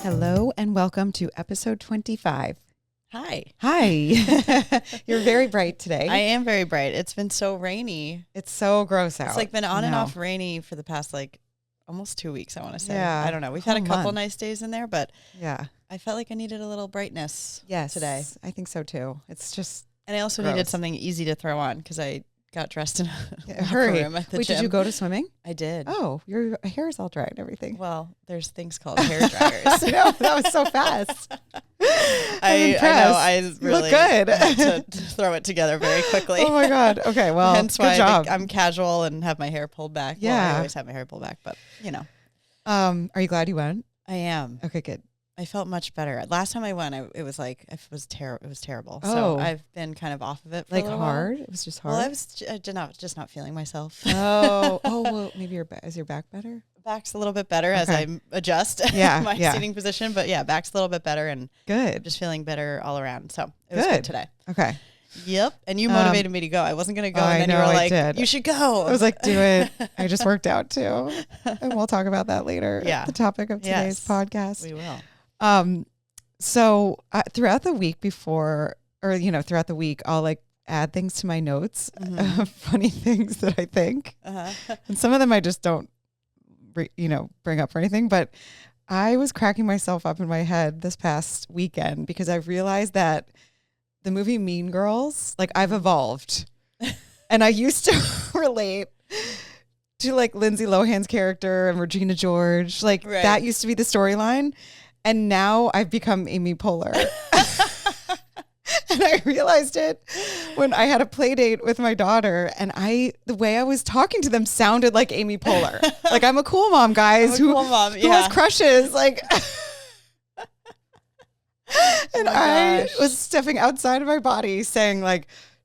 Hello and welcome to episode 25. Hi. You're very bright today. I am very bright. It's been so rainy. It's so gross out. It's like been on and off rainy for the past almost 2 weeks, I want to say. Yeah. I don't know. We've had a couple nice days in there, but yeah, I felt like I needed a little brightness today. I think so too. It's just And I also needed something easy to throw on because I got dressed in a hurry. room at the Wait, gym. did you go to swimming? I did. Oh, your hair is all dry and everything. Well, there's things called hair dryers. No, that was so fast. I know. I really look good. had to throw it together very quickly. Oh my God. Okay. Well, hence good why job. I'm casual and have my hair pulled back. Yeah. Well, I always have my hair pulled back, but you know. Are you glad you went? I am. Okay, good. I felt much better. Last time I went, it was terrible. Oh. So I've been kind of off of it for a little hard? while. It was just hard? Well, I was just not feeling myself. Oh, well, maybe is your back better? Back's a little bit better as I adjust my seating position. But yeah, back's a little bit better and good. Just feeling better all around. So it was good today. Okay. Yep. And you motivated me to go. I wasn't going to go. And then you were like, you should go. I was like, do it. I just worked out too. And we'll talk about that later. Yeah. The topic of today's podcast. We will. So throughout the week throughout the week, I'll add things to my notes, funny things that I think. And some of them I just don't, bring up or anything. But I was cracking myself up in my head this past weekend because I realized that the movie Mean Girls, I've evolved. And I used to relate to Lindsay Lohan's character and Regina George. That used to be the storyline. And now I've become Amy Poehler. And I realized it when I had a play date with my daughter, and the way I was talking to them sounded like Amy Poehler. I'm a cool mom, guys, who has crushes. And I was stepping outside of my body saying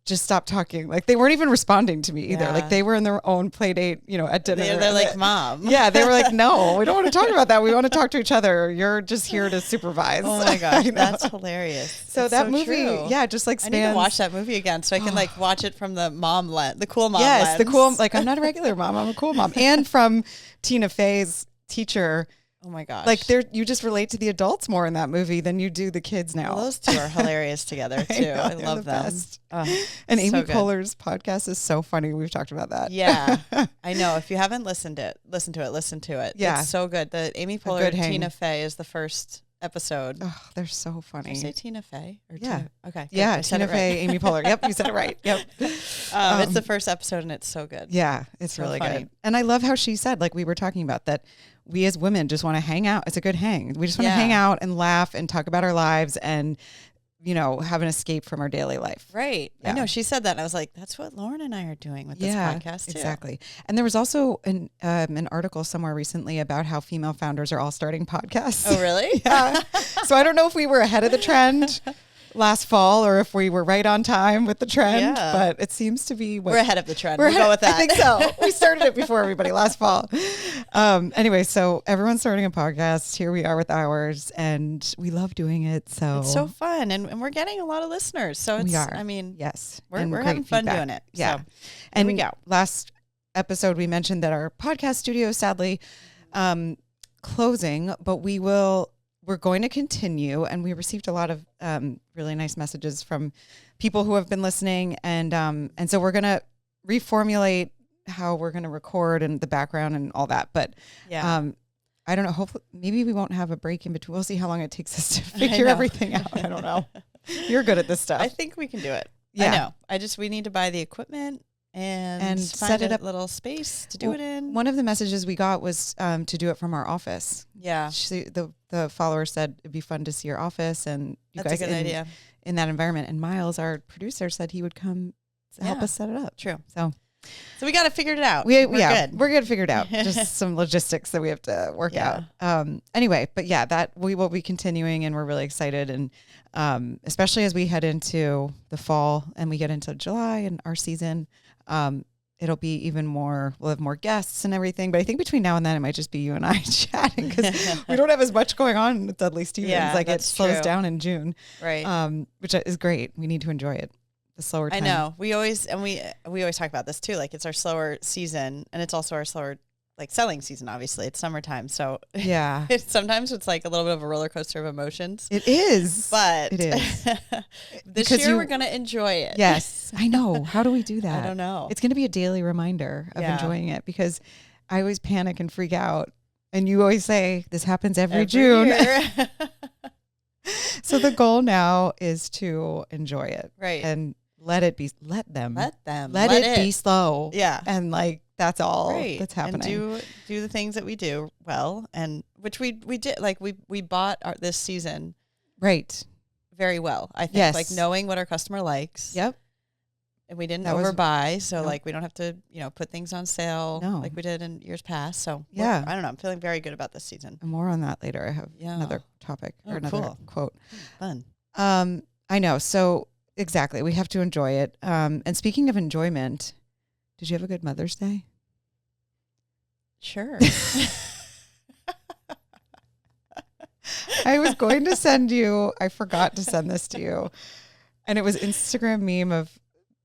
just stop talking. They weren't even responding to me either. Yeah. They were in their own play date, at dinner. They're like, Mom. Yeah. They were like, no, we don't want to talk about that. We want to talk to each other. You're just here to supervise. Oh my gosh. That's hilarious. So it's that so movie, true. just spans. I need to watch that movie again so I can watch it from the mom lens, the cool mom lens. Yes. The cool, I'm not a regular mom. I'm a cool mom. And from Tina Fey's teacher. Oh my gosh. You just relate to the adults more in that movie than you do the kids now. Well, those two are hilarious together too. I love them. And Amy Poehler's podcast is so funny. We've talked about that. Yeah. I know. If you haven't listen to it. Yeah. It's so good. The Amy Poehler and Tina Fey is the first episode. Oh, they're so funny. Did you say Tina Fey? Yeah. Okay. Good. Yeah. Tina Fey, Amy Poehler. Yep. You said it right. Yep. It's the first episode and it's so good. Yeah. It's so really funny. Good. And I love how she said, we were talking about that, we as women just want to hang out. It's a good hang. We just want to hang out and laugh and talk about our lives and, have an escape from our daily life. Right. Yeah. I know. She said that. And I was like, that's what Lauren and I are doing with this podcast too. Exactly. And there was also an article somewhere recently about how female founders are all starting podcasts. Oh, really? Yeah. So I don't know if we were ahead of the trend last fall or if we were right on time with the trend, but it seems to be we're ahead of the trend. We'll go with that. I think so. We started it before everybody last fall. Anyway, so everyone's starting a podcast. Here we are with ours, and we love doing it. So it's so fun, and we're getting a lot of listeners. So it's, yes, we're having fun doing it. Yeah, so, and we go. Last episode we mentioned that our podcast studio sadly closing, but we're going to continue, and we received a lot of really nice messages from people who have been listening, and so we're going to reformulate how we're going to record and the background and all that. But I don't know. Hopefully, maybe we won't have a break in between. We'll see how long it takes us to figure everything out. I don't know. You're good at this stuff. I think we can do it. Yeah. I know. We need to buy the equipment and set it up, little space to do it in. One of the messages we got was to do it from our office. Yeah. The follower said it'd be fun to see your office and you That's guys a good idea. In that environment. And Miles, our producer, said he would come help us set it up. True. So we got to figure it out. We're good. We're good to figure it out. Just some logistics that we have to work out. Anyway, but that we will be continuing, and we're really excited. And especially as we head into the fall and we get into July and our season, it'll be even more, we'll have more guests and everything. But I think between now and then, it might just be you and I chatting because we don't have as much going on with Dudley Stevens. Yeah, it slows down in June. Right. Which is great. We need to enjoy it. The slower time. I know. We always talk about this too. It's our slower season, and it's also our slower like selling season, obviously. It's summertime. So yeah, sometimes it's like a little bit of a roller coaster of emotions. It is. But it is. This year we're going to enjoy it. Yes, I know. How do we do that? I don't know. It's going to be a daily reminder of enjoying it, because I always panic and freak out. And you always say, this happens every June. So the goal now is to enjoy it. Right. And let it be, let it be slow. Yeah. And like, that's all that's happening. And do the things that we do well, and which we did. Like we bought this season. Right. Very well. I think like knowing what our customer likes. Yep. And we didn't overbuy. So like we don't have to, put things on sale like we did in years past. So I don't know. I'm feeling very good about this season. And more on that later. I have another topic or another quote. Fun. I know. So exactly. We have to enjoy it. And speaking of enjoyment, did you have a good Mother's Day? Sure. I was going to send you, I forgot to send this to you. And it was Instagram meme of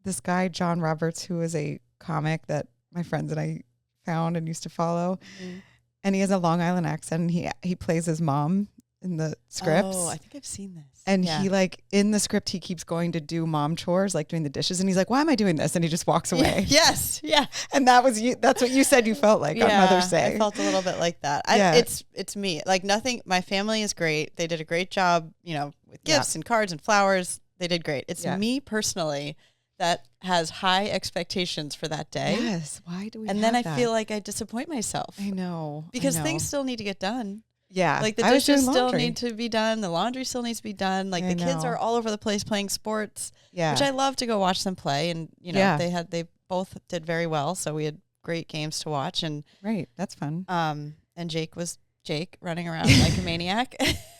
this guy, John Roberts, who is a comic that my friends and I found and used to follow. Mm-hmm. And he has a Long Island accent, and he plays his mom in the scripts. Oh, I think I've seen this. And he like, in the script, he keeps going to do mom chores, like doing the dishes. And he's like, why am I doing this? And he just walks away. Yes. Yeah. And that was you. That's what you said you felt like on Mother's Day. I felt a little bit like that. It's me. Like nothing, my family is great. They did a great job, with gifts and cards and flowers. They did great. It's me personally that has high expectations for that day. Yes. Why do we And then I feel like I disappoint myself. I know. Because things still need to get done. Yeah. Like the dishes still need to be done. The laundry still needs to be done. Like the kids are all over the place playing sports, which I love to go watch them play. And, they both did very well. So we had great games to watch. And right. That's fun. And Jake was Jake running around like a maniac.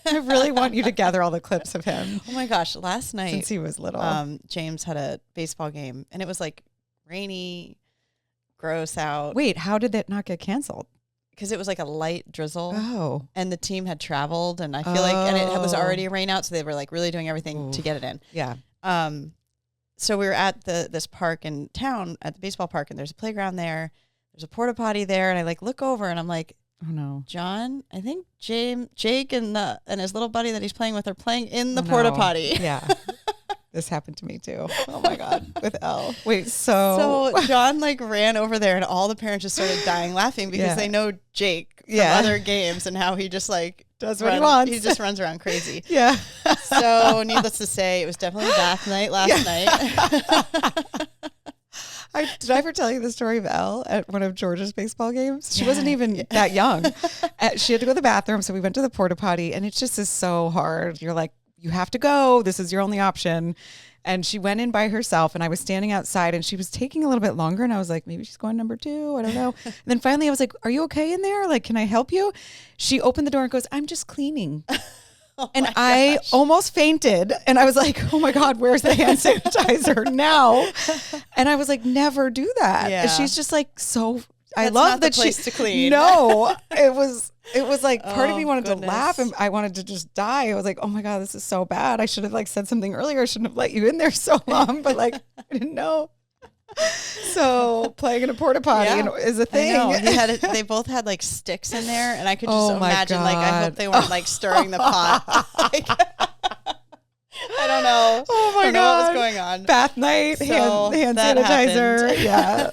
I really want you to gather all the clips of him. Oh my gosh. Last night, since he was little, James had a baseball game and it was like rainy, gross out. Wait, how did that not get canceled? Because it was like a light drizzle. Oh. And the team had traveled, and I feel like, and it was already rain out, so they were like really doing everything to get it in. Yeah. So we were at this park in town, at the baseball park, and there's a playground there. There's a porta potty there, and I like look over, and I'm like, oh no, John, I think Jake and his little buddy that he's playing with are playing in the porta potty. Yeah. This happened to me too. Oh my God. With Elle. Wait, so John like ran over there and all the parents just started dying laughing because they know Jake from other games and how he just like does what he wants. He just runs around crazy. Yeah. So needless to say, it was definitely bath night last night. Did I ever tell you the story of Elle at one of Georgia's baseball games? She wasn't even that young. She had to go to the bathroom. So we went to the porta potty, and it just is so hard. You're like, you have to go. This is your only option. And she went in by herself, and I was standing outside, and she was taking a little bit longer. And I was like, maybe she's going number 2. I don't know. And then finally I was like, are you okay in there? Like, can I help you? She opened the door and goes, I'm just cleaning. And I almost fainted. And I was like, oh my God, where's the hand sanitizer now? And I was like, never do that. Yeah. She's just like, so I love that she's to clean. No, it was like part of me wanted to laugh, and I wanted to just die. I was like, oh my God, this is so bad. I should have like said something earlier. I shouldn't have let you in there so long, but like I didn't know. So playing in a porta potty is a thing. I know. They both had like sticks in there, and I could just imagine like I hope they weren't like stirring the pot. I don't know. Oh my God. What was going on. Bath night, so hand sanitizer. Yeah.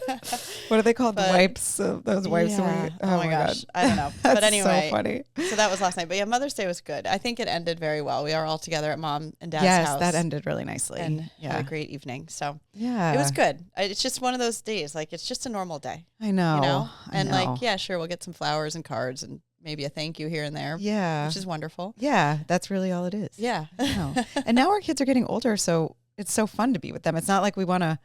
What are they called? The wipes. Those wipes. Yeah. Oh my gosh. God. I don't know. But anyway. So funny. So that was last night. But yeah, Mother's Day was good. I think it ended very well. We are all together at Mom and Dad's house. Yes, that ended really nicely. And had a great evening. So yeah, it was good. It's just one of those days. Like it's just a normal day. I know. You know? And like, yeah, sure, we'll get some flowers and cards and maybe a thank you here and there. Yeah. Which is wonderful. Yeah. That's really all it is. Yeah. And now our kids are getting older, so it's so fun to be with them. It's not like we want to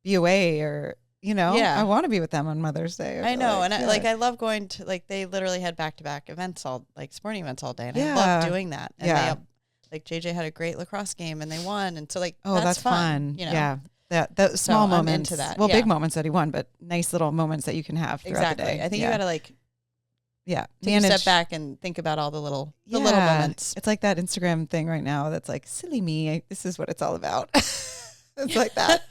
be away or, I want to be with them on Mother's Day. I know. Like, and I love going to, like, they literally had back-to-back events sporting events all day. And I love doing that. And they, like JJ had a great lacrosse game and they won. And so like, that's fun. Yeah. That small moments. Into that. Well, big moments that he won, but nice little moments that you can have throughout the day. I think you got to like, take a step back and think about all the little moments. It's like that Instagram thing right now that's like, silly me. This is what it's all about. It's like that.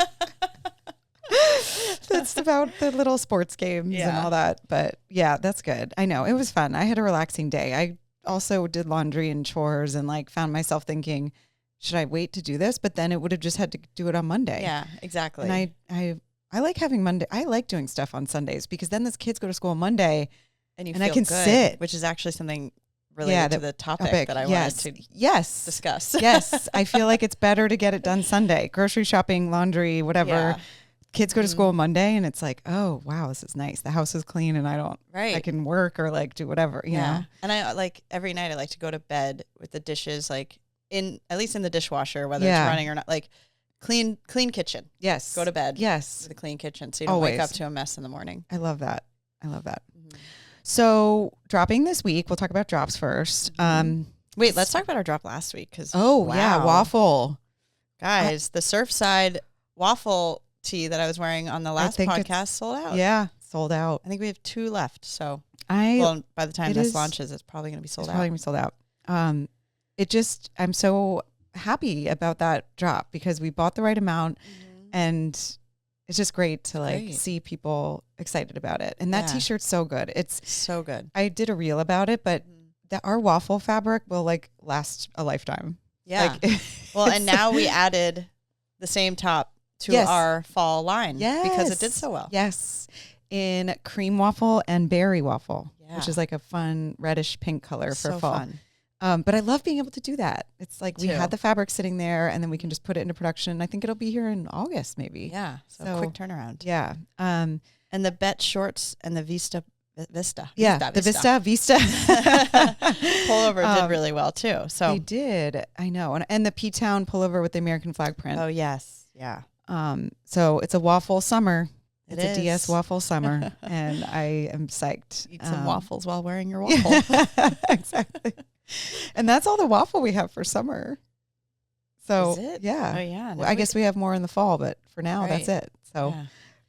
It's about the little sports games and all that. But yeah, that's good. I know. It was fun. I had a relaxing day. I also did laundry and chores and like found myself thinking, should I wait to do this? But then it would have just had to do it on Monday. Yeah, exactly. And I like having Monday. I like doing stuff on Sundays because then the kids go to school on Monday and I can sit. Which is actually something related to the topic that I wanted to discuss. Yes. I feel like it's better to get it done Sunday. Grocery shopping, laundry, whatever. Yeah. Kids go to school on Monday and it's like, oh, wow, this is nice. The house is clean and I can work or like do whatever, you know? And I like every night I like to go to bed with the dishes like at least in the dishwasher, whether it's running or not, like clean kitchen. Yes. Go to bed. Yes. With a clean kitchen so you don't wake up to a mess in the morning. I love that. So dropping this week, we'll talk about drops first. Wait, let's talk about our drop last week. Waffle. Guys, the Surfside waffle tee that I was wearing on the last podcast sold out. Yeah, sold out. I think we have 2 left. So by the time this launches, it's probably going to be sold out. I'm so happy about that drop because we bought the right amount and it's just great to see people excited about it. And that t-shirt's so good. It's so good. I did a reel about it, but our waffle fabric will like last a lifetime. Yeah. Well, and now we added the same top to our fall line because it did so well. Yes. In cream waffle and berry waffle, which is like a fun reddish pink color for fall. Fun. But I love being able to do that. It's like we had the fabric sitting there and then we can just put it into production. I think it'll be here in August maybe. Yeah. So quick turnaround. Yeah. And the Bet shorts and the Vista. Yeah. The Vista. Pullover did really well too. So they did. I know. And the P-Town pullover with the American flag print. Oh yes. Yeah. So it's a waffle summer. It's a DS waffle summer and I am psyched. Eat some waffles while wearing your waffle. Exactly. And that's all the waffle we have for summer. So is it? Yeah. Oh yeah. I guess we have more in the fall, but for now that's it. So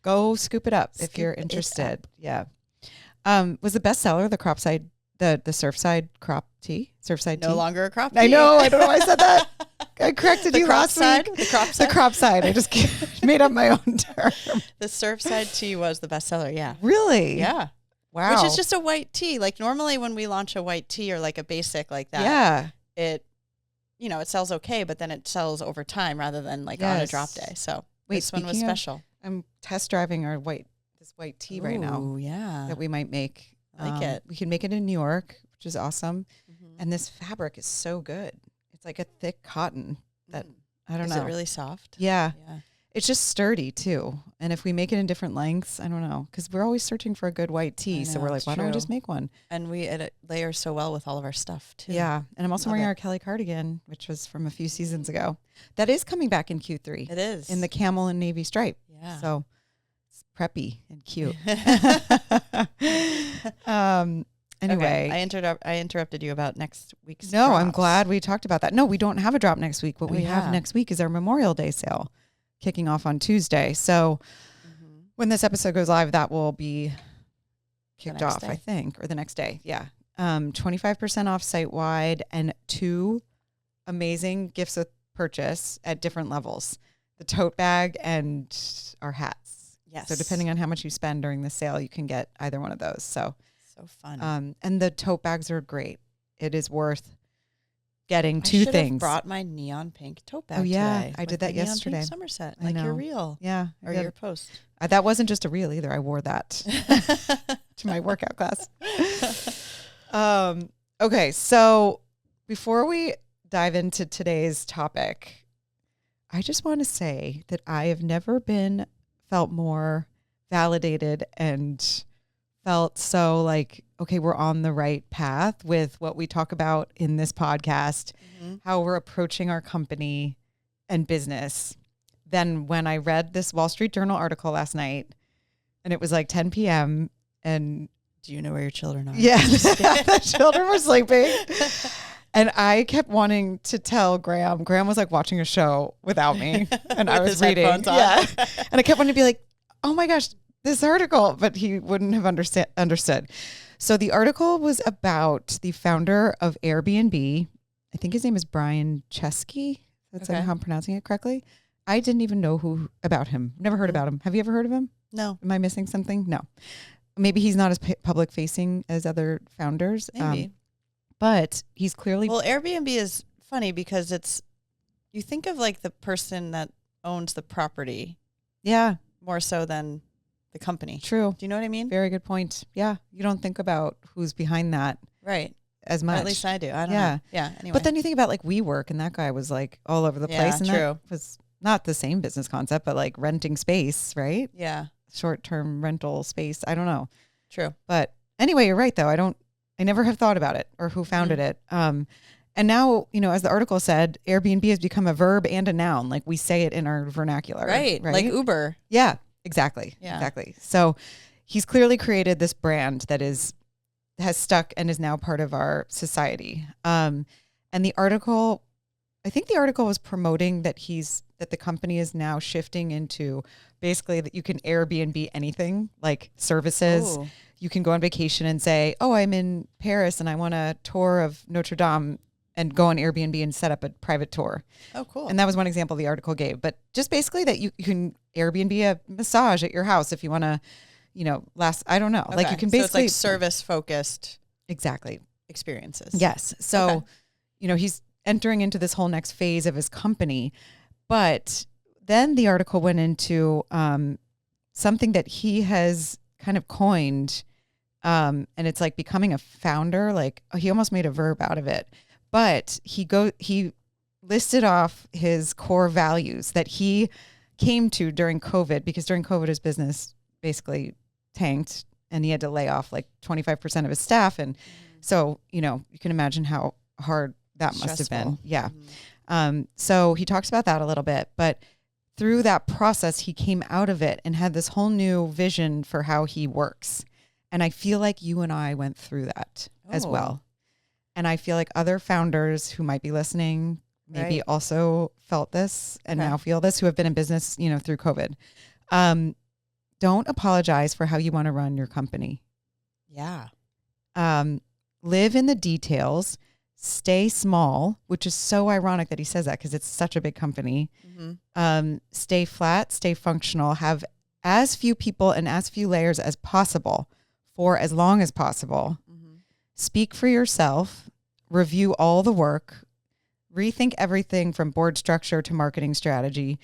go scoop it up if you're interested. Yeah. Was the bestseller the Surfside crop tee? Surfside tee? No longer a crop tee. I know. I don't know why I said that. I corrected you last week. The crop side. I just made up my own term. The Surfside tee was the bestseller. Yeah. Really? Yeah. Wow. Which is just a white tee. Like normally when we launch a white tee or like a basic like that, it sells okay, but then it sells over time rather than like on a drop day. So this one was special. I'm test driving this white tee right now. Oh yeah. That we might make. I like it. We can make it in New York, which is awesome. And this fabric is so good. It's like a thick cotton that I don't know. Is it really soft? Yeah. It's just sturdy too. And if we make it in different lengths, I don't know, because we're always searching for a good white tee. So we're like, why don't we just make one? And it layers so well with all of our stuff too. Yeah. And I'm also wearing our Kelly cardigan, which was from a few seasons ago. That is coming back in Q3. It is. In the camel and navy stripe. Yeah. So it's preppy and cute. Anyway, okay. I interrupted you about next week's No, drops. I'm glad we talked about that. No, we don't have a drop next week. What we have next week is our Memorial Day sale kicking off on Tuesday. So when this episode goes live, that will be kicked off, I think, or the next day. Yeah. 25% off site-wide and 2 amazing gifts of purchase at different levels. The tote bag and our hats. Yes. So depending on how much you spend during the sale, you can get either one of those. So fun. And the tote bags are great. It is worth getting 2 things. I should have brought my neon pink tote bag today. I did that yesterday. Neon pink Somerset, like your reel. Yeah. Or your post. That wasn't just a reel either. I wore that to my workout class. Okay. So before we dive into today's topic, I just want to say that I have never felt more validated and felt so like, okay, we're on the right path with what we talk about in this podcast, how we're approaching our company and business. Then when I read this Wall Street Journal article last night and it was like 10 p.m. and do you know where your children are? Yeah, the children were sleeping. And I kept wanting to tell Graham. Graham was like watching a show without me and I was reading. Yeah. And I kept wanting to be like, oh my gosh, this article, but he wouldn't have understood. So the article was about the founder of Airbnb. I think his name is Brian Chesky. That's how I'm pronouncing it correctly. I didn't even know about him. Never heard about him. Have you ever heard of him? No. Am I missing something? No. Maybe he's not as public facing as other founders. Maybe. But he's clearly. Well, Airbnb is funny because you think of like the person that owns the property. Yeah. More so than the company. True. Do you know what I mean? Very good point. Yeah. You don't think about who's behind that. Right. As much. Or at least I do. I don't know. Yeah. Anyway. But then you think about like WeWork, and that guy was like all over the place. And that was not the same business concept, but like renting space, right? Yeah. Short-term rental space. I don't know. True. But anyway, you're right though. I never have thought about it or who founded it. And now, as the article said, Airbnb has become a verb and a noun. Like we say it in our vernacular. Right. Like Uber. Yeah, exactly. Yeah. Exactly. So he's clearly created this brand that has stuck and is now part of our society. And the article, I think the article was promoting that the company is now shifting into basically that you can Airbnb anything like services. Ooh. You can go on vacation and say, oh, I'm in Paris and I want a tour of Notre Dame, and go on Airbnb and set up a private tour. Oh, cool. And that was one example the article gave. But just basically that you can Airbnb a massage at your house if you want to, I don't know. Okay. Like you can basically. So it's like service focused. Exactly. Experiences. Yes. So, he's entering into this whole next phase of his company. But then the article went into something that he has kind of coined. And it's like becoming a founder. Like he almost made a verb out of it. But he listed off his core values that he came to during COVID, because during COVID his business basically tanked and he had to lay off like 25% of his staff. And so, you can imagine how hard that must have been. Yeah. So he talks about that a little bit, but through that process, he came out of it and had this whole new vision for how he works. And I feel like you and I went through that as well. And I feel like other founders who might be listening maybe also felt this and now feel this, who have been in business, through COVID. Don't apologize for how you want to run your company. Yeah. Live in the details. Stay small, which is so ironic that he says that because it's such a big company. Mm-hmm. Stay flat, stay functional, have as few people and as few layers as possible for as long as possible. Mm-hmm. Speak for yourself, review all the work, rethink everything from board structure to marketing strategy.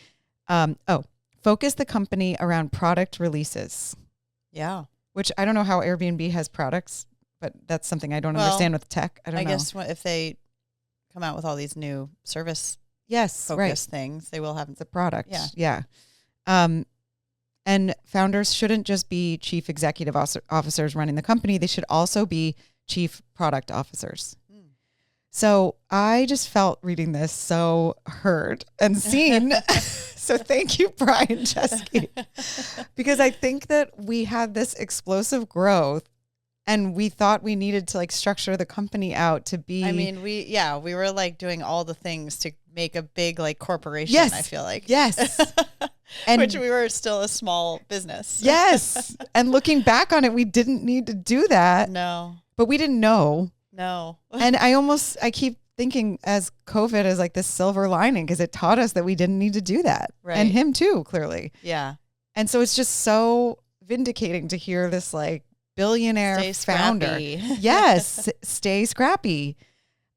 Focus the company around product releases. Yeah. Which I don't know how Airbnb has products, but that's something I don't understand with tech. I don't know. I guess if they come out with all these new service focus things, they will have the product. Yeah. And founders shouldn't just be chief executive officers running the company. They should also be chief product officers. So I just felt reading this so heard and seen. So thank you, Brian Chesky, because I think that we had this explosive growth and we thought we needed to like structure the company out to be. I mean, we were like doing all the things to make a big like corporation. Yes. I feel like. Yes. And which we were still a small business. Yes. And looking back on it, we didn't need to do that. No. But we didn't know. No. And I keep thinking as COVID is like this silver lining because it taught us that we didn't need to do that. Right. And him too, clearly. Yeah. And so it's just so vindicating to hear this like billionaire founder. Yes. Stay scrappy.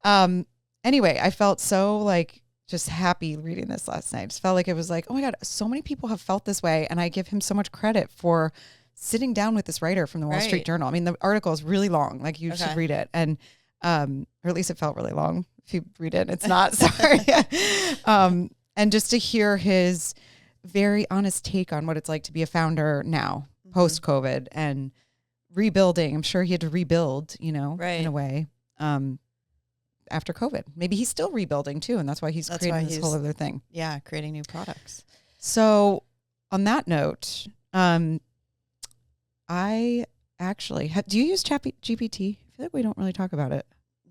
Anyway, I felt so like just happy reading this last night. I just felt like it was like, oh my God, so many people have felt this way. And I give him so much credit for sitting down with this writer from the Wall Street Journal. I mean, the article is really long. Like you should read it. And, or at least it felt really long. If you read it, it's not, sorry. And just to hear his very honest take on what it's like to be a founder now, post COVID and rebuilding. I'm sure he had to rebuild, in a way, after COVID. Maybe he's still rebuilding too. And that's why he's creating this whole other thing. Yeah. Creating new products. So on that note, I actually do you use GPT? I feel like we don't really talk about it.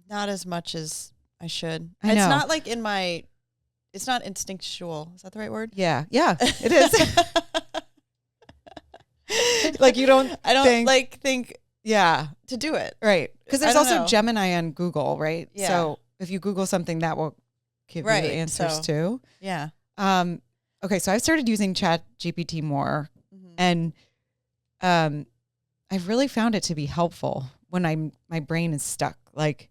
Not as much as I should. I know. It's not like it's not instinctual. Is that the right word? Yeah. Yeah, it is. Like I don't think to do it. Right. Because there's also Gemini on Google, right? Yeah. So if you Google something, that will give you the answers too. Yeah. Okay. So I started using Chat GPT more. Mm-hmm. And I've really found it to be helpful when my brain is stuck. Like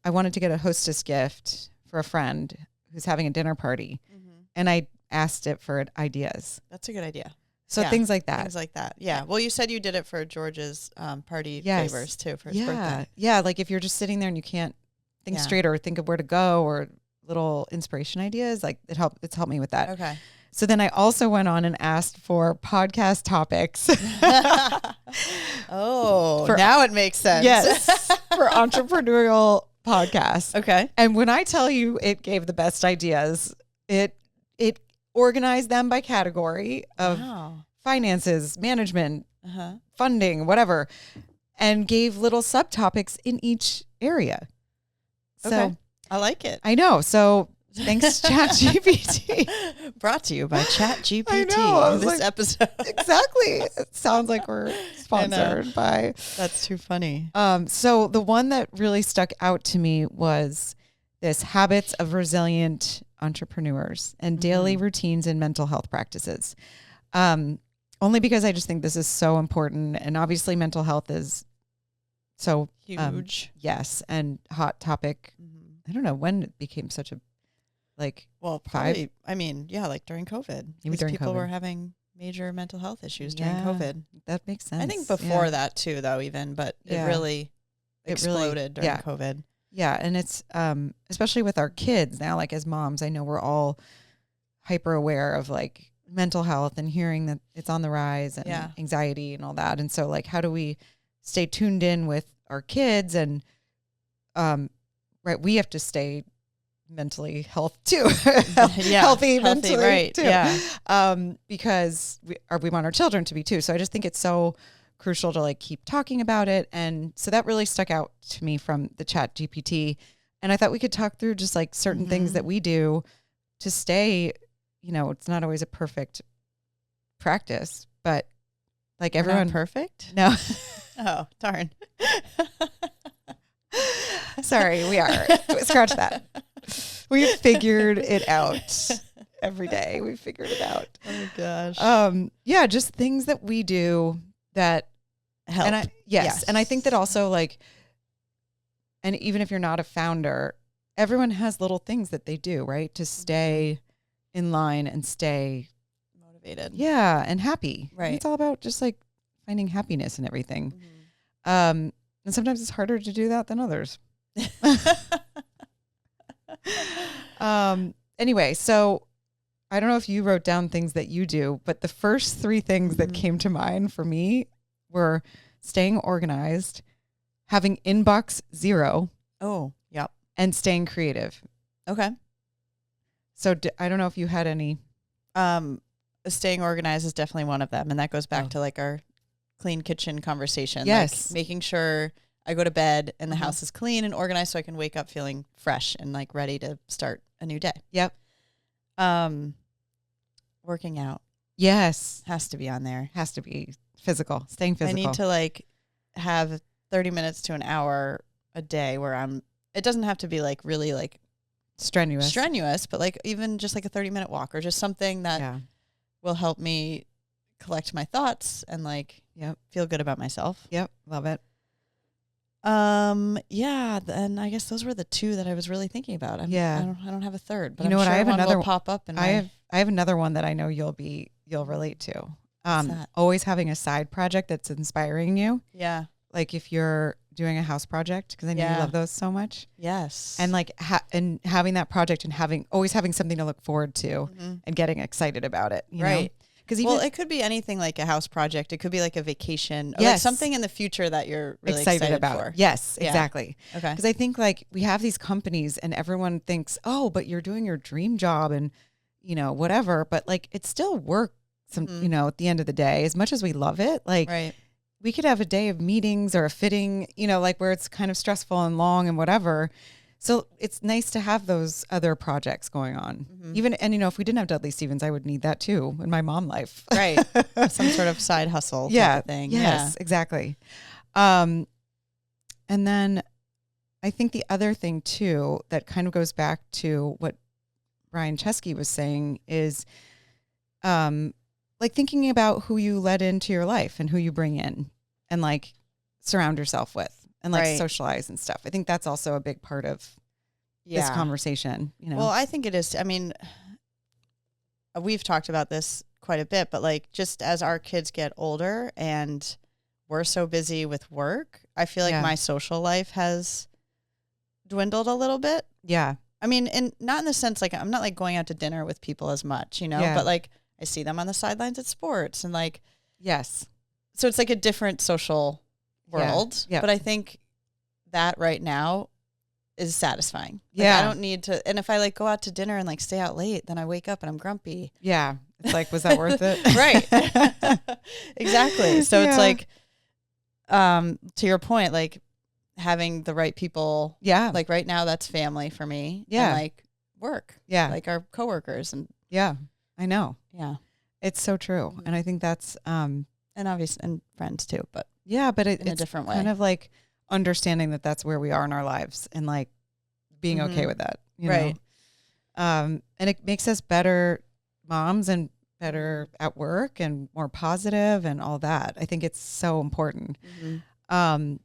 I wanted to get a hostess gift for a friend who's having a dinner party, and I asked it for ideas. That's a good idea. So things like that. Things like that. Yeah. Well, you said you did it for George's party favors too for his birthday. Yeah. Like if you're just sitting there and you can't think straight or think of where to go or little inspiration ideas, like it's helped me with that. Okay. So then I also went on and asked for podcast topics. Now it makes sense. Yes. For entrepreneurial podcasts. Okay. And when I tell you it gave the best ideas, it organized them by category of finances, management, funding, whatever, and gave little subtopics in each area. So I like it. I know. So thanks, ChatGPT. Brought to you by ChatGPT. I know. This episode. Exactly. It sounds like we're sponsored by. That's too funny. So the one that really stuck out to me was this habits of resilient entrepreneurs and daily routines and mental health practices. Only because I just think this is so important. And obviously mental health is so huge. Yes. And hot topic. I don't know when it became such a probably, like during COVID. Maybe during people COVID. were having major mental health issues during COVID. That makes sense. I think before that too, though, but it really exploded during COVID. Yeah. And it's, especially with our kids now, like as moms, I know we're all hyper aware of like mental health and hearing that it's on the rise and anxiety and all that. And so like, how do we stay tuned in with our kids and, we have to stay mentally too. healthy mentally right too. Because we want our children to be too. So I just think it's so crucial to like keep talking about it. And so that really stuck out to me from the ChatGPT. And I thought we could talk through just like certain things that we do to stay, it's not always a perfect practice, but like everyone perfect. No. Oh, darn. Sorry, we are. Scratch that. We figured it out every day. We figured it out. Oh gosh. Just things that we do that help. And and I think that also like, and even if you're not a founder, everyone has little things that they do, right? To stay in line and stay motivated. Yeah. And happy. Right. And it's all about just like finding happiness and everything. And sometimes it's harder to do that than others. Anyway, so I don't know if you wrote down things that you do, but the first three things that came to mind for me were staying organized, having inbox zero. Oh, yep. And staying creative. Okay. So I don't know if you had any. Staying organized is definitely one of them. And that goes back to like our clean kitchen conversation. Yes. Like making sure I go to bed and the house is clean and organized so I can wake up feeling fresh and like ready to start a new day. Yep. Working out. Yes. Has to be on there. Has to be physical, staying physical. I need to like have 30 minutes to an hour a day where it doesn't have to be like really like strenuous, but like even just like a 30-minute walk or just something that will help me collect my thoughts and like feel good about myself. Yep. Love it. Then I guess those were the two that I was really thinking about. I don't have a third, but you know what? Sure I have another pop up and I have another one that I know you'll relate to. Always having a side project that's inspiring you. Yeah. Like if you're doing a house project, because I know you love those so much. Yes. And like and having that project and always having something to look forward to and getting excited about it. You know? Because it could be anything like a house project. It could be like a vacation, or like something in the future that you're really excited about. For. Yes, exactly. Okay. Because I think like we have these companies and everyone thinks, oh, but you're doing your dream job and whatever. But like it's still work. At the end of the day, as much as we love it, like we could have a day of meetings or a fitting, like where it's kind of stressful and long and whatever. So it's nice to have those other projects going on. And if we didn't have Dudley Stevens, I would need that too in my mom life. Right. Some sort of side hustle type of thing. Yes, exactly. And then I think the other thing too, that kind of goes back to what Brian Chesky was saying is, like thinking about who you let into your life and who you bring in and like surround yourself with and like socialize and stuff. I think that's also a big part of this conversation, you know? Well, I think it is. I mean, we've talked about this quite a bit, but like just as our kids get older and we're so busy with work, I feel like my social life has dwindled a little bit. Yeah. I mean, and not in the sense like I'm not like going out to dinner with people as much, you know, but like I see them on the sidelines at sports and like, yes. So it's like a different social world. Yeah. But I think that right now is satisfying. Like, I don't need to. And if I like go out to dinner and like stay out late, then I wake up and I'm grumpy. Yeah. It's like, was that worth it? Right. Exactly. So it's like, to your point, like having the right people. Yeah. Like right now that's family for me. Yeah. And like work. Yeah. Like our coworkers and. Yeah. I know. Yeah. It's so true. Mm-hmm. And I think that's, and obviously, and friends too, but. Yeah. But in a different way. Kind of like understanding that that's where we are in our lives and like being okay with that. You know? And it makes us better moms and better at work and more positive and all that. I think it's so important. Mm-hmm.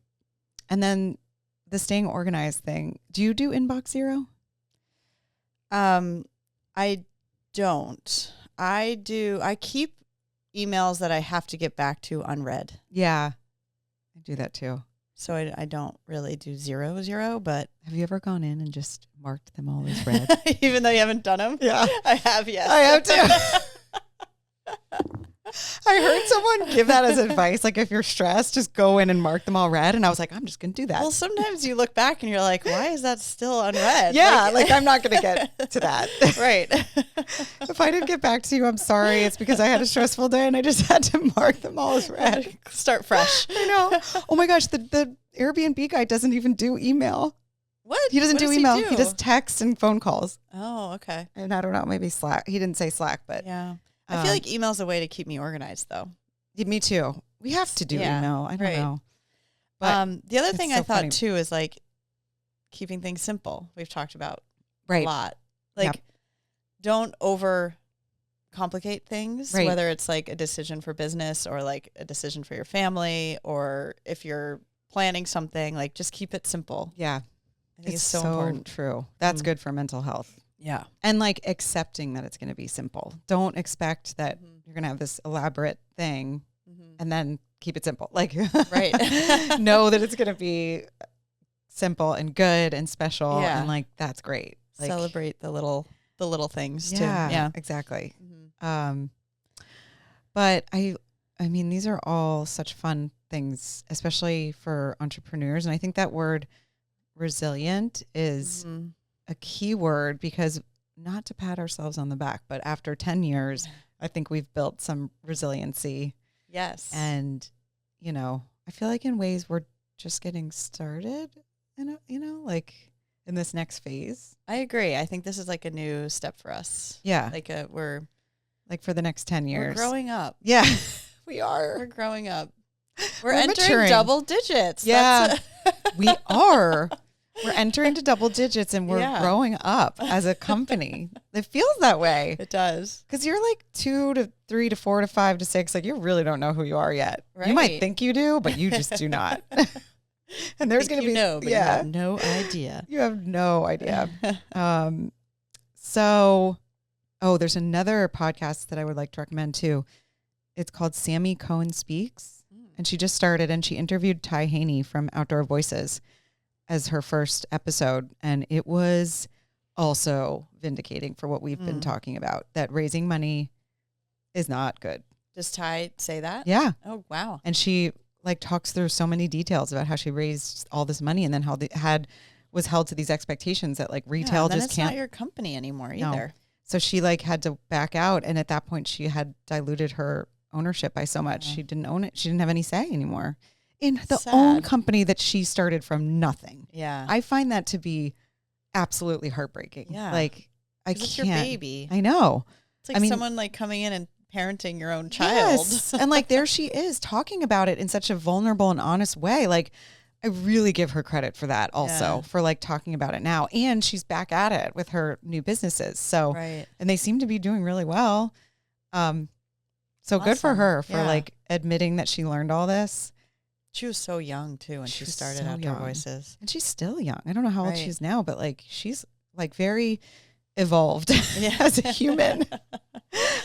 And then the staying organized thing. Do you do inbox zero? I don't. I keep emails that I have to get back to unread. Yeah. I do that too. So I don't really do 0, but. Have you ever gone in and just marked them all as read? Even though you haven't done them? Yeah. I have, yes. I have too. I heard someone give that as advice. Like if you're stressed, just go in and mark them all red. And I was like, I'm just going to do that. Well, sometimes you look back and you're like, why is that still unread? Yeah. Like I'm not going to get to that. Right. If I didn't get back to you, I'm sorry. It's because I had a stressful day and I just had to mark them all as red. Start fresh. I know. Oh my gosh. The Airbnb guy doesn't even do email. What? He doesn't do email. He does text and phone calls. Oh, okay. And I don't know, maybe Slack. He didn't say Slack, but. Yeah. I feel like email's a way to keep me organized, though. Yeah, me too. We have to do email. I don't know. But the other thing I thought, too, is like keeping things simple. We've talked about a lot. Like, don't over complicate things, whether it's like a decision for business or like a decision for your family or if you're planning something, like just keep it simple. Yeah. I think it's so important. True. That's good for mental health. Yeah. And like accepting that it's going to be simple. Don't expect that you're going to have this elaborate thing and then keep it simple. Like, know that it's going to be simple and good and special. And like, that's great. Like, celebrate the little things too. Yeah, exactly. But I mean, these are all such fun things, especially for entrepreneurs. And I think that word resilient is a key word because not to pat ourselves on the back, but after 10 years, I think we've built some resiliency. Yes. And, you know, I feel like in ways we're just getting started, like in this next phase. I agree. I think this is like a new step for us. Yeah. Like we're like for the next 10 years. We're growing up. Yeah, we are. We're growing up. We're entering maturing. Double digits. Yeah, we are. We're entering to double digits and we're growing up as a company. It feels that way. It does. Because you're like 2 to 3 to 4 to 5 to 6. Like you really don't know who you are yet. Right. You might think you do, but you just do not. And there's going to be but you have no idea. You have no idea. There's another podcast that I would like to recommend too. It's called Sammy Cohen Speaks. And she just started and she interviewed Ty Haney from Outdoor Voices as her first episode. And it was also vindicating for what we've been talking about, that raising money is not good. Does Ty say that? Yeah. Oh, wow. And she like talks through so many details about how she raised all this money and then how was held to these expectations that like retail just it's can't. Not your company anymore either. No. So she like had to back out. And at that point she had diluted her ownership by so much. She didn't own it. She didn't have any say anymore in the own company that she started from nothing. Yeah. I find that to be absolutely heartbreaking. Yeah. Like I can't. It's your baby. I know. It's like someone like coming in and parenting your own child. Yes. And like there she is talking about it in such a vulnerable and honest way. Like I really give her credit for that also, for like talking about it now. And she's back at it with her new businesses. So, and they seem to be doing really well. So So good for her for Yeah. like admitting that she learned all this. She was so young too when she was started so Outdoor young. Voices. And she's still young. I don't know how old Right. she is now, but like she's like very evolved Yeah. as a human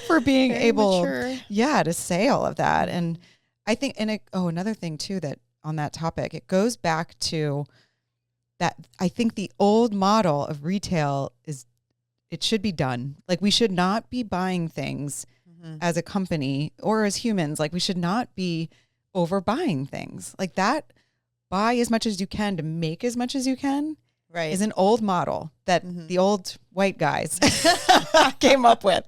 for being Very able mature. to say all of that. And I think another thing too, that on that topic, it goes back to that. I think the old model of retail it should be done. Like we should not be buying things as a company or as humans. Like we should not be overbuying things like that. Buy as much as you can to make as much as you can. Right. Is an old model that the old white guys came up with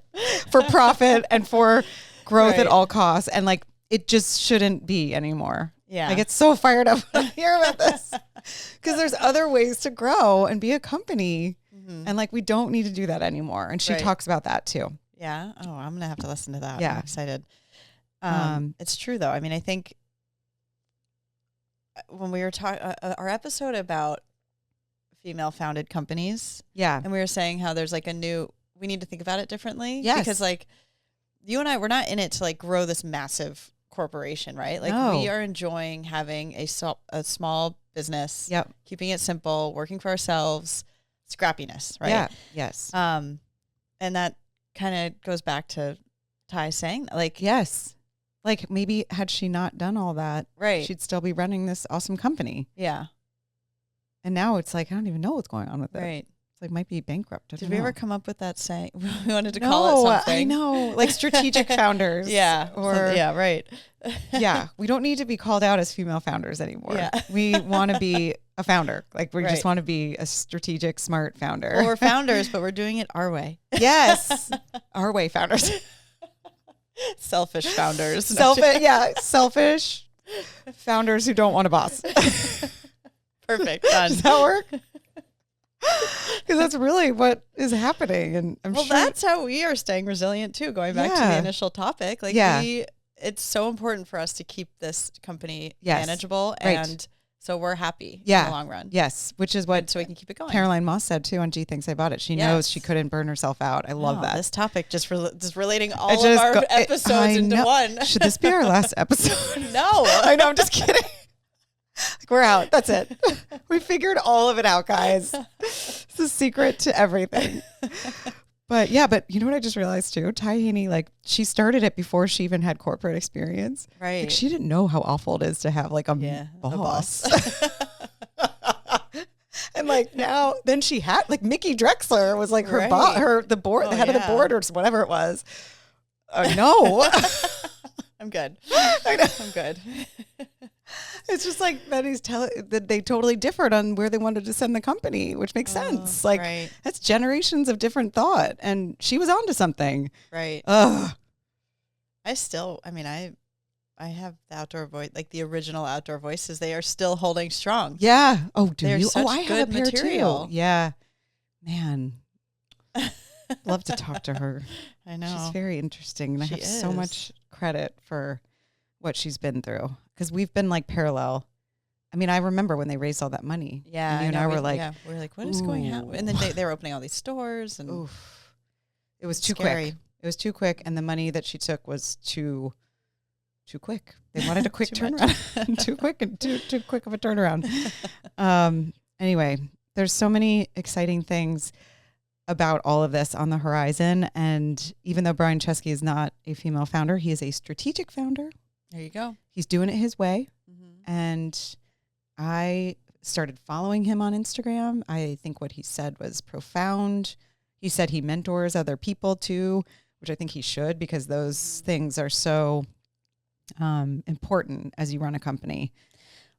for profit and for growth at all costs. And like, it just shouldn't be anymore. Yeah. I get so fired up when I hear about this because there's other ways to grow and be a company. And like, we don't need to do that anymore. And she talks about that too. Yeah. Oh, I'm going to have to listen to that. Yeah. I'm excited. It's true though. I mean, I think when we were talking, our episode about female founded companies. Yeah. And we were saying how there's like we need to think about it differently. Yes. Because like you and I, we're not in it to like grow this massive corporation, right? Like we are enjoying having a small business, keeping it simple, working for ourselves, scrappiness, right? Yeah. Yes. And that kind of goes back to Ty saying like, yes. Like maybe had she not done all that, right, she'd still be running this awesome company. Yeah. And now it's like, I don't even know what's going on with it. Right. It's like, might be bankrupt. Did we ever come up with that saying? We wanted to call it something. I know. Like strategic founders. Yeah. Yeah, right. Yeah. We don't need to be called out as female founders anymore. Yeah. We want to be a founder. Like we just want to be a strategic, smart founder. Well, we're founders, but we're doing it our way. Yes. Our way founders. Selfish founders. Selfish founders who don't want a boss. Perfect. Done. Does that work? Because that's really what is happening. And I'm sure that's how we are staying resilient too. Going back to the initial topic, like it's so important for us to keep this company manageable. And so we're happy in the long run. Yes. Which is what so we can keep it going. Caroline Moss said too on G Thinks I Bought It. She knows she couldn't burn herself out. I love that. This topic just relating all of our episodes into one. Should this be our last episode? No. I know, I'm just kidding. We're out. That's it. We figured all of it out, guys. It's the secret to everything. But you know what I just realized too? Ty Haney, like she started it before she even had corporate experience. Right. Like she didn't know how awful it is to have like a boss. And like now, then she had like Mickey Drexler was like her the board, the head of the board or whatever it was. No. I'm good. I know. I'm good. It's just like that he's telling that they totally differed on where they wanted to send the company, which makes sense. Like that's generations of different thought, and she was onto something. Right. Ugh. I have the Outdoor Voice, like the original Outdoor Voices. They are still holding strong. Yeah. Oh, do They're you? Such I good have a pair material. too. Yeah. Man. Love to talk to her. I know. She's very interesting, and I have so much credit for what she's been through. Because we've been like parallel. I mean, I remember when they raised all that money. Yeah. And you and I were like, we were like, what is going on? And then they were opening all these stores. And it was too quick. It was too quick. And the money that she took was too quick. They wanted a quick turnaround. Too quick and too quick of a turnaround. Anyway, there's so many exciting things about all of this on the horizon. And even though Brian Chesky is not a female founder, he is a strategic founder. There you go. He's doing it his way. And I started following him on Instagram. I think what he said was profound. He said he mentors other people too, which I think he should, because those things are so important as you run a company.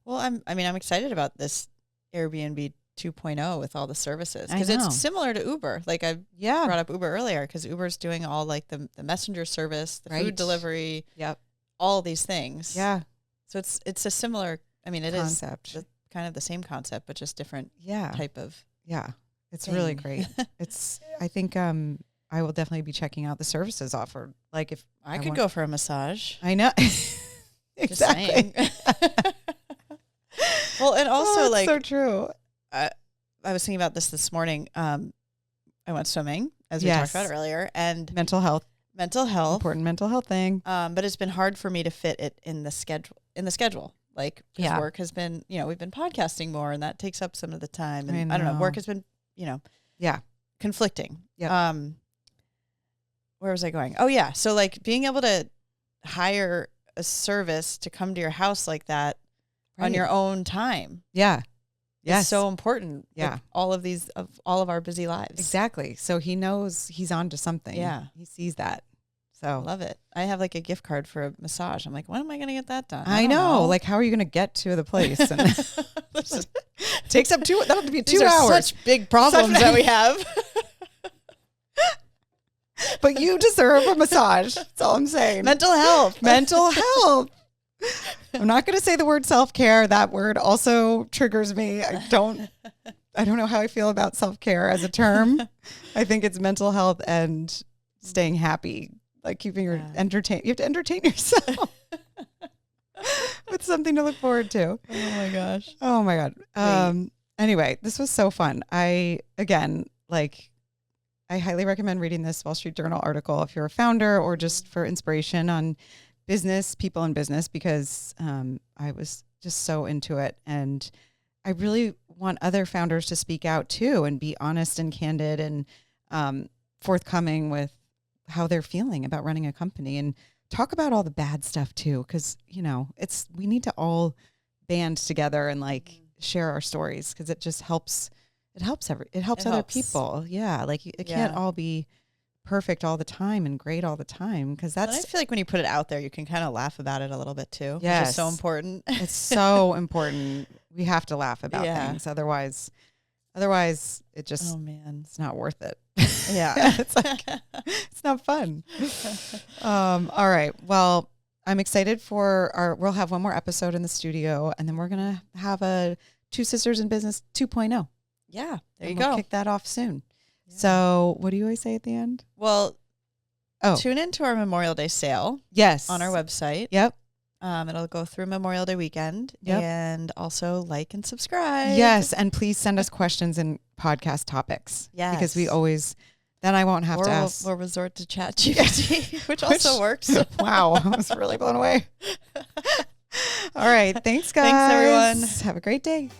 Well, I'm excited about this Airbnb 2.0 with all the services, because it's similar to Uber. Like I brought up Uber earlier, because Uber's doing all like the messenger service, the food delivery, all these things. Yeah. So it's a similar, I mean, it concept. Is kind of the same concept, but just different type of It's thing. Really great. I think I will definitely be checking out the services offered. Like if I could go for a massage. I know. Exactly. Well, and also like so true. I was thinking about this morning. I went swimming, as we talked about earlier, and mental health. mental health. Important mental health thing. But it's been hard for me to fit it in the schedule. Like, because work has been, we've been podcasting more, and that takes up some of the time. And I don't know, work has been, conflicting. Yeah. Where was I going? Oh yeah. So like being able to hire a service to come to your house like that on your own time. Yeah. Yes. Is so important. Yeah. With all of our busy lives. Exactly. So he knows he's on to something. Yeah. He sees that. So I love it. I have like a gift card for a massage. I'm like, when am I going to get that done? I know. Like, how are you going to get to the place? And takes up that'll have to be 2 hours. Such big problems that we have. But you deserve a massage. That's all I'm saying. Mental health. Mental health. I'm not going to say the word self-care. That word also triggers me. I don't know how I feel about self-care as a term. I think it's mental health and staying happy, like keeping your entertain. You have to entertain yourself with something to look forward to. Oh my God. Anyway, this was so fun. I highly recommend reading this Wall Street Journal article if you're a founder or just for inspiration on business, people in business, because I was just so into it. And I really want other founders to speak out too and be honest and candid and forthcoming with how they're feeling about running a company, and talk about all the bad stuff too. Cause we need to all band together and share our stories, because it just helps. It helps other people. Yeah. Like it can't all be perfect all the time and great all the time. Cause I feel like when you put it out there, you can kind of laugh about it a little bit too. Yes. Which is so important. It's so important. We have to laugh about things. Otherwise it just, it's not worth it. Yeah. It's not fun. All right. Well, I'm excited we'll have one more episode in the studio, and then we're going to have a Two Sisters in Business 2.0. Yeah, We'll kick that off soon. Yeah. So what do you always say at the end? Well, tune into our Memorial Day sale. Yes. On our website. Yep. It'll go through Memorial Day weekend. Yep. And also like and subscribe. Yes. And please send us questions and podcast topics. Yes. Because then I won't have to ask. We'll resort to ChatGPT, which also works. Wow. I was really blown away. All right. Thanks, guys. Thanks, everyone. Have a great day.